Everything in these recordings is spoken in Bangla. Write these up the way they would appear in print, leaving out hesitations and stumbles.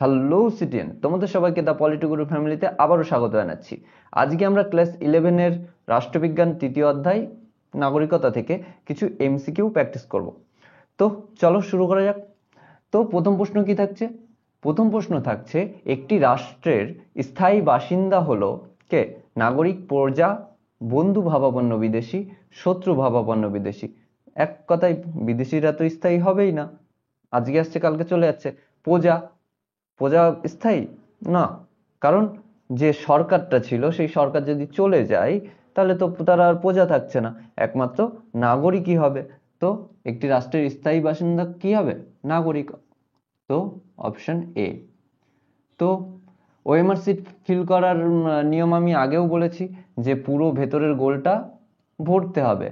হ্যালো সিটিএন, তোমাদের সবাইকে দ্য পলিটিগুরু ফ্যামিলিতে আবারও স্বাগত জানাচ্ছি। আজকে আমরা ক্লাস 11-এর রাষ্ট্রবিজ্ঞান তৃতীয় অধ্যায় নাগরিকতা থেকে কিছু এমসিকিউ প্র্যাকটিস করব। তো চলো শুরু করা যাক। তো প্রথম প্রশ্ন কি থাকছে? প্রথম প্রশ্ন থাকছে, একটি রাষ্ট্রের স্থায়ী বাসিন্দা হলো কে? নাগরিক, প্রজা, বন্ধু ভাবাপন্ন বিদেশি, শত্রু ভাবাপন্ন বিদেশি। এক কথায় বিদেশিরা তো স্থায়ী হবেই না, আজকে আসছে কালকে চলে যাচ্ছে। প্রজা, প্রজা স্থায়ী না, কারণ যে সরকারটা ছিল সেই সরকার যদি চলে যায় তাহলে তো তারা আর প্রজা থাকছে না, একমাত্র নাগরিকই হবে। তো একটি রাষ্ট্রের স্থায়ী বাসিন্দা কি হবে? নাগরিক। তো অপশন এ। তো ওএমআর সিট ফিল করার নিয়ম আমি আগেও বলেছি যে পুরো ভেতরের গোলটা ভরতে হবে,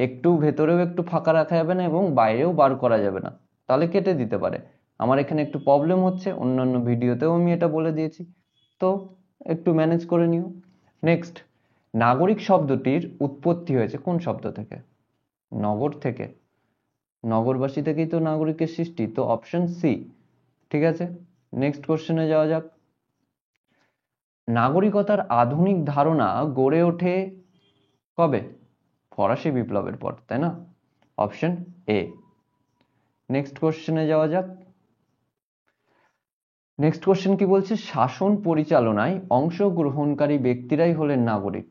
একটু ভেতরেও একটু ফাঁকা রাখা যাবে না এবং বাইরেও বার করা যাবে না, তাহলে কেটে দিতে পারে। আমার এখানে একটু প্রবলেম হচ্ছে, অন্যান্য ভিডিওতেও আমি এটা বলে দিয়েছি, তো একটু ম্যানেজ করে নিও। নেক্সট, নাগরিক শব্দটির উৎপত্তি হয়েছে কোন শব্দ থেকে? নগর থেকে। নগরবাসী থেকেই তো নাগরিকের সৃষ্টি, তো অপশন সি। ঠিক আছে, নেক্সট কোশ্চেনে যাওয়া যাক। নাগরিকতার আধুনিক ধারণা গড়ে ওঠে কবে? ফরাসি বিপ্লবের পর, তাই না? Option A. নেক্সট কোশ্চেনে যাওয়া যাক। নেক্সট কোশ্চেন কি বলছে? শাসন পরিচালনায় অংশগ্রহণকারী ব্যক্তিরাই হলেন নাগরিক।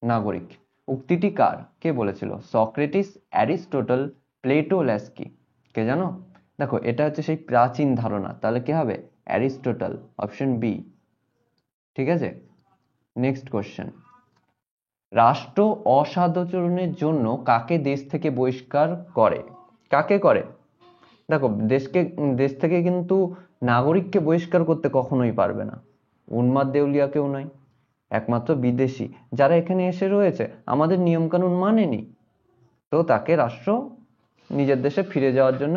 নাগরিক উক্তিটি কার? কে বলেছিল? Socrates, Aristotle, Plato, Laski. কে জানো? দেখো, এটা হচ্ছে সেই প্রাচীন ধারণা, তাহলে কি হবে? Aristotle, option B. ঠিক আছে, নেক্সট কোশ্চেন। রাষ্ট্র অসাদাচরণের জন্য কাকে দেশ থেকে বহিষ্কার করে? কাকে করে? দেখো, দেশ থেকে কিন্তু নাগরিককে বহিষ্কার করতে কখনোই পারবে না, উন্মাদ দেউলিয়া কেউ নয়, একমাত্র বিদেশি যারা এখানে এসে রয়েছে, আমাদের নিয়ম কানুন মানেনি, তো তাকে রাষ্ট্র নিজের দেশে ফিরে যাওয়ার জন্য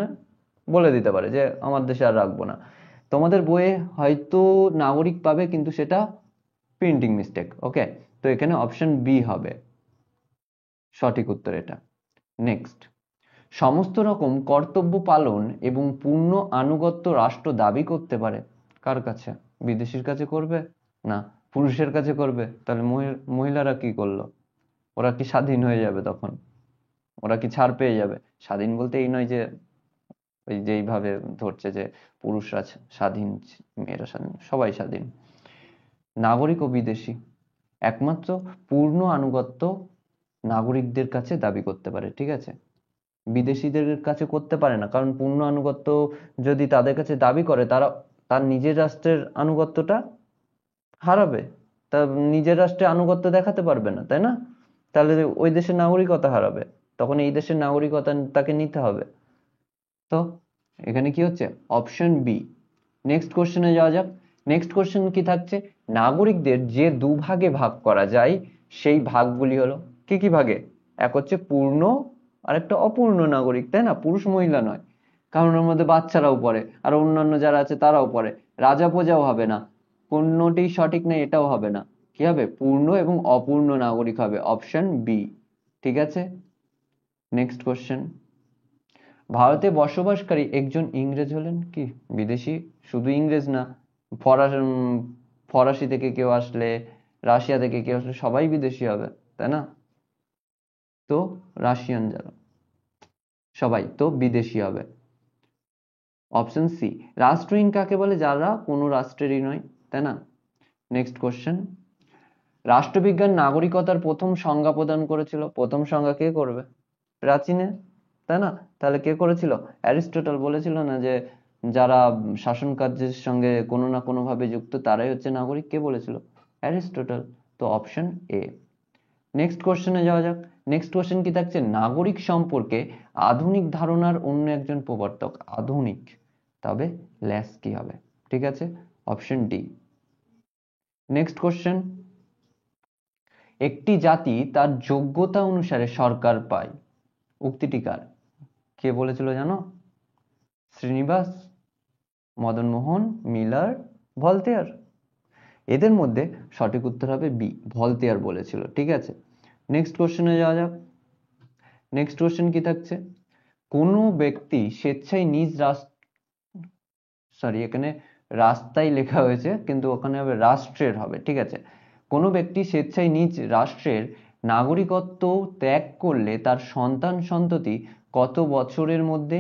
বলে দিতে পারে যে আমার দেশে আর রাখবো না। তোমাদের বইয়ে হয়তো নাগরিক পাবে, কিন্তু সেটা প্রিন্টিং মিস্টেক। ওকে, তো এখানে অপশন বি হবে সঠিক উত্তর এটা। নেক্সট, সমস্ত রকম কর্তব্য পালন এবং পূর্ণ আনুগত্য রাষ্ট্র দাবি করতে পারে কার কাছে? বিদেশির কাছে করবে না, পুরুষের কাছে করবে? তাহলে মহিলারা কি করলো? ওরা কি স্বাধীন হয়ে যাবে তখন? ওরা কি ছাড় পেয়ে যাবে? স্বাধীন বলতে এই নয় যে ওই যেইভাবে ধরছে যে পুরুষরা স্বাধীন, মেয়েরা স্বাধীন, সবাই স্বাধীন। নাগরিক ও বিদেশি একমাত্র পূর্ণ আনুগত্য নাগরিকদের কাছে দাবি করতে পারে, ঠিক আছে? বিদেশিদের কাছে করতে পারে না, কারণ পূর্ণ আনুগত্য যদি তাদের কাছে দাবি করে, তারা তার নিজের রাষ্ট্রের আনুগত্যটা হারাবে, তা নিজের রাষ্ট্রে আনুগত্য দেখাতে পারবে না, তাই না? তাহলে ওই দেশের নাগরিকতা হারাবে, তখন এই দেশের নাগরিকতা তাকে নিতে হবে। তো এখানে কি হচ্ছে? Option B. নেক্সট কোশ্চেনে যাওয়া যাক। নেক্সট কোশ্চেন কি থাকছে? নাগরিকদের যে দুভাগে ভাগ করা যায় সেই ভাগগুলি হলো কি কি ভাগে? এক হচ্ছে পূর্ণ, আর একটা অপূর্ণ নাগরিক, তাই না? পুরুষ মহিলা নয়, কারণ ওর মধ্যে বাচ্চারাও পড়ে, আর অন্যান্য যারা আছে তারাও পড়ে, রাজা প্রজাও হবে না, কোনটি সঠিক নেই এটাও হবে না। কি হবে? পূর্ণ এবং অপূর্ণ নাগরিক হবে, অপশন বি। ঠিক আছে, নেক্সট কোশ্চেন। ভারতে বসবাসকারী একজন ইংরেজ হলেন কি? বিদেশি, শুধু ইংরেজ না, ফরাসি থেকে কেউ আসলে, রাশিয়া থেকে কেউ আসলে, সবাই বিদেশি হবে, তাই না? তো রাশিয়ান যারা, সবাই তো বিদেশি হবে, অপশন সি। রাষ্ট্রহীন কাকে বলে? যারা কোনো রাষ্ট্রেরই নয়, তাই না? Next question. রাষ্ট্রবিজ্ঞান নাগরিকতার প্রথম সংজ্ঞা প্রদান করেছিল, প্রথম সংজ্ঞা কে করবে? প্রাচীনে, তাই না? তাহলে কে করেছিল? অ্যারিস্টটল বলেছিল না যে যারা শাসন কার্যের সঙ্গে কোনো না কোনো ভাবে যুক্ত তারাই হচ্ছে নাগরিক? কে বলেছিল? অ্যারিস্টটল। তো অপশন এ। নেক্সট কোশ্চেনে যাওয়া যাক। নেক্সট কোশ্চেন কি থাকছে? নাগরিক সম্পর্কে আধুনিক ধারণার অন্য একজন প্রবর্তক। আধুনিক, তবে ল্যাস কি হবে? ঠিক আছে, অপশন ডি। Next question. একটি জাতি তার যোগ্যতা অনুসারে সরকার পায়, উক্তিটি কার? কে বলেছিল জানো? Srinivas, Madanmohan, Miller, Voltaire. এদের মধ্যে সঠিক উত্তর হবে বি, ভলতেয়ার বলেছিল। ঠিক আছে, নেক্সট কোশ্চেনে যাওয়া যাক। নেক্সট কোশ্চেন কি থাকছে? কোনো ব্যক্তি স্বেচ্ছায় নিজ রাষ্ট্র, সরি এখানে রাস্তায় লেখা হয়েছে, কিন্তু ওখানে হবে রাষ্ট্রের হবে, ঠিক আছে। কোনো ব্যক্তি স্বেচ্ছায় নিজ রাষ্ট্রের নাগরিকত্ব ত্যাগ করলে তার সন্তান সন্ততি কত বছরের মধ্যে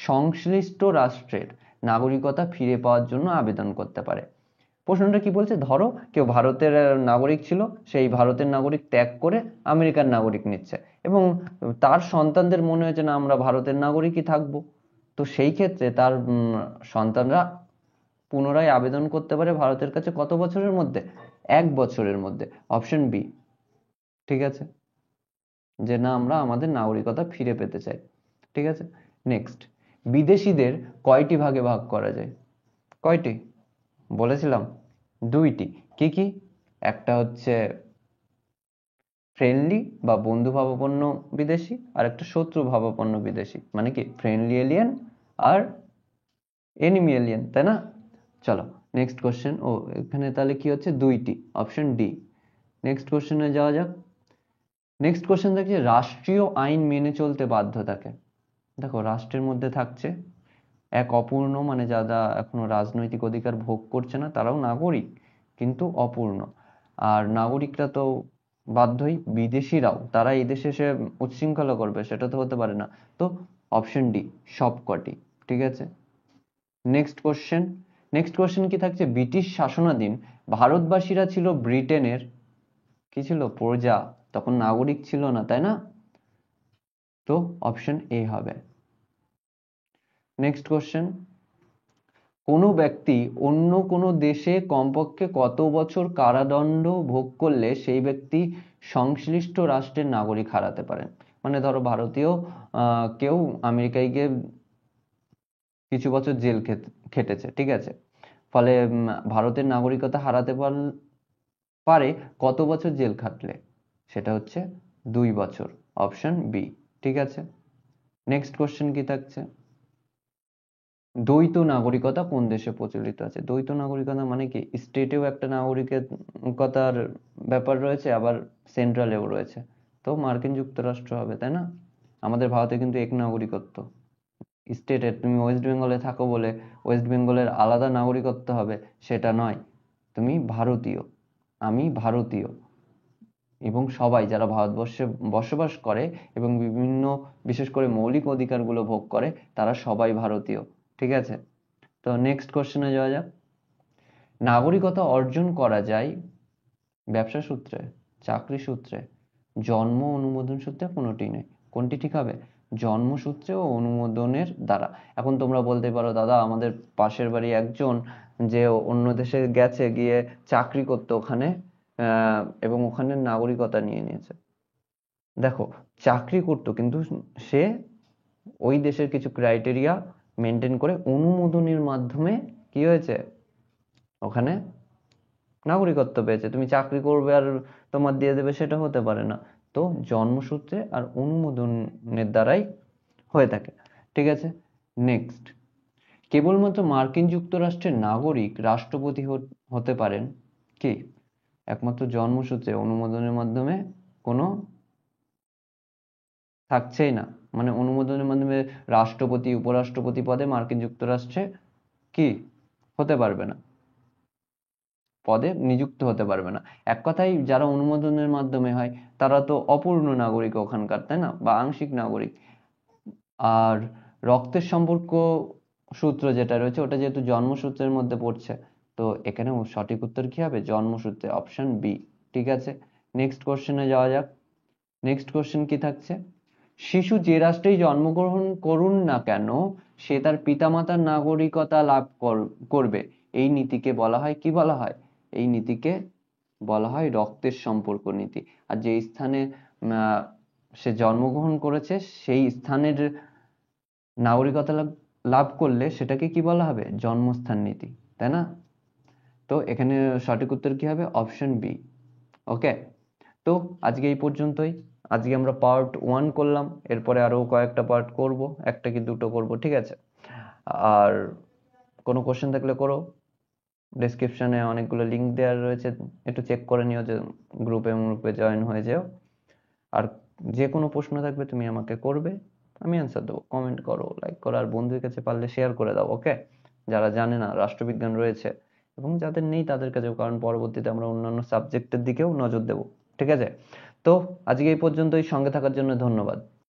সংশ্লিষ্ট রাষ্ট্রের নাগরিকতা ফিরে পাওয়ার জন্য আবেদন করতে পারে? প্রশ্নটা কি বলছে, ধরো কেউ ভারতের নাগরিক ছিল, সেই ভারতের নাগরিক ত্যাগ করে আমেরিকার নাগরিক নিচ্ছে, এবং তার সন্তানদের মনে হয়েছে না আমরা ভারতের নাগরিকই থাকবো, তো সেই ক্ষেত্রে তার সন্তানরা পুনরায় আবেদন করতে পারে ভারতের কাছে কত বছরের মধ্যে? 1 বছরের মধ্যে, অপশন বি, ঠিক আছে, যে না আমরা আমাদের নাগরিকতা ফিরে পেতে চাই, ঠিক আছে। নেক্সট, বিদেশিদের কয়টি ভাগে ভাগ করা যায়? কয়টি বলেছিলাম? 2টি। কি কি? একটা হচ্ছে ফ্রেন্ডলি বা বন্ধু ভাবাপন্ন বিদেশি, আর একটা শত্রু ভাবাপন্ন বিদেশি, মানে কি ফ্রেন্ডলি এলিয়েন আর এনিমি এলিয়েন, তাই না? চলো নেক্সট কোশ্চেন। ও এখানে তাহলে কি হচ্ছে? 2টি, অপশন ডি। নেক্সট কোশ্চেনে যাওয়া যাক। নেক্সট কোশ্চেন দেখছি, রাষ্ট্রীয় আইন মেনে চলতে বাধ্য থাকে। দেখো রাষ্ট্রের মধ্যে থাকছে এক অপূর্ণ, মানে যারা এখনো রাজনৈতিক অধিকার ভোগ করছে না তারাও নাগরিক, কিন্তু অপূর্ণ। আর নাগরিকরা তো বাধ্যই, বিদেশিরাও, তারা এই দেশে এসে উচ্ছৃঙ্খলা করবে সেটা তো হতে পারে না। তো অপশন ডি, সবকটি, ঠিক আছে। Next question. নেক্সট কোশ্চেন কি থাকছে, ব্রিটিশ শাসনাধীন ভারতবাসীরা ছিল ব্রিটেনের কি ছিল? প্রজা, তখন নাগরিক ছিল না, তাই না? তো অপশন এ হবে। নেক্সট কোশ্চেন, কোনো ব্যক্তি অন্য কোনো দেশে কমপক্ষে কত বছর কারাদণ্ড ভোগ করলে সেই ব্যক্তি সংশ্লিষ্ট রাষ্ট্রের নাগরিক হারাতে পারেন? মানে ধরো ভারতীয় কেউ আমেরিকায় গিয়ে কিছু বছর জেল খেটেছে, ঠিক আছে, ফলে ভারতের নাগরিকতা হারাতে পারে কত বছর জেল খাটলে? সেটা হচ্ছে 2 বছর, অপশন বি, ঠিক আছে। নেক্সট কোশ্চেন কি থাকছে, দ্বৈত নাগরিকতা কোন দেশে প্রচলিত আছে? দ্বৈত নাগরিকতা মানে কি, স্টেটেও একটা নাগরিকতার ব্যাপার রয়েছে, আবার সেন্ট্রালেও রয়েছে, তো মার্কিন যুক্তরাষ্ট্র হবে, তাই না? আমাদের ভারতে কিন্তু এক নাগরিকত্ব। স্টেটের, তুমি ওয়েস্ট বেঙ্গলে থাকো বলে ওয়েস্ট বেঙ্গলের আলাদা নাগরিকত্ব হবে সেটা নয়, তুমি ভারতীয়, আমি ভারতীয়, এবং সবাই যারা ভারতবর্ষে বসবাস করে এবং বিভিন্ন বিশেষ করে মৌলিক অধিকারগুলো ভোগ করে তারা সবাই ভারতীয়, ঠিক আছে। তো নেক্সট কোশ্চেনে যাওয়া যাক। নাগরিকতা অর্জন করা যায় ব্যবসা সূত্রে, চাকরি সূত্রে, জন্ম অনুমোদন সূত্রে, কোনোটি নেই। কোনটি ঠিক হবে? জন্মসূত্রে ও অনুমোদনের দ্বারা। এখন তোমরা বলতে পারো দাদা আমাদের পাশের বাড়ি একজন যে অন্য দেশে গেছে, গিয়ে চাকরি করতো ওখানে, এবং ওখানে নাগরিকতা নিয়ে নিয়েছে। দেখো চাকরি করতো কিন্তু সে ওই দেশের কিছু ক্রাইটেরিয়া মেনটেন করে অনুমোদনের মাধ্যমে কি হয়েছে, ওখানে নাগরিকত্ব পেয়েছে। তুমি চাকরি করবে আর তোমার দিয়ে দেবে সেটা হতে পারে না। তো জন্মসূত্রে আর অনুমোদনের দ্বারাই হয়ে থাকে, ঠিক আছে। নেক্সট, কেবলমাত্র মার্কিন যুক্তরাষ্ট্রের নাগরিক রাষ্ট্রপতি হতে পারেন কি? একমাত্র জন্মসূত্রে, অনুমোদনের মাধ্যমে কোনো থাকছেই না, মানে অনুমোদনের মাধ্যমে রাষ্ট্রপতি উপরাষ্ট্রপতি পদে মার্কিন যুক্তরাষ্ট্রে কি হতে পারবে না, পদে নিযুক্ত হতে পারবে না। এক কথায় যারা অনুমোদনের মাধ্যমে হয় তারা তো অপূর্ণ নাগরিক ওখানকার, তাই না, বা আংশিক নাগরিক। আর রক্তের সম্পর্ক সূত্র যেটা রয়েছে ওটা যেহেতু জন্মসূত্রের মধ্যে পড়ছে, তো এখানে সঠিক উত্তর কি হবে? জন্মসূত্রে, অপশন বি, ঠিক আছে। নেক্সট কোশ্চেনে যাওয়া যাক। নেক্সট কোশ্চেন কি থাকছে, শিশু যে রাষ্ট্রেই জন্মগ্রহণ করুন না কেন সে তার পিতামাতার নাগরিকতা লাভ করবে, এই নীতিকে বলা হয় কি বলা হয়? এই নীতিকে বলা হয় রক্তের সম্পর্ক নীতি। আর যে স্থানে সে জন্মগ্রহণ করেছে সেই স্থানের নাগরিকতা লাভ করলে সেটাকে কি বলা হবে? জন্মস্থান নীতি, তাই না? তো এখানে সঠিক উত্তর কি হবে? Option B. ওকে, তো আজকে এই পর্যন্তই। আজকে আমরা পার্ট 1 করলাম, এরপরে আরো কয়েকটা পার্ট করব, একটা কি দুটো করব, ঠিক আছে। আর কোনো কোশ্চেন থাকলে করো, ডেসক্রিপশনে অনেকগুলো লিংক দেওয়া রয়েছে, একটু চেক করে নিও, যে গ্রুপে জয়েন হয়ে যেও। আর যে কোনো প্রশ্ন থাকবে তুমি আমাকে করবে, আমি অ্যান্সার দেবো। কমেন্ট করো, লাইক করো, আর বন্ধুদের কাছে পারলে শেয়ার করে দাও। ওকে, যারা জানে না রাষ্ট্রবিজ্ঞান রয়েছে, এবং যাদের নেই তাদের কাছেও, কারণ পরবর্তীতে আমরা অন্যান্য সাবজেক্টের দিকেও নজর দেব। ঠিক আছে, তো আজকে এই পর্যন্তই। সঙ্গে থাকার জন্য ধন্যবাদ।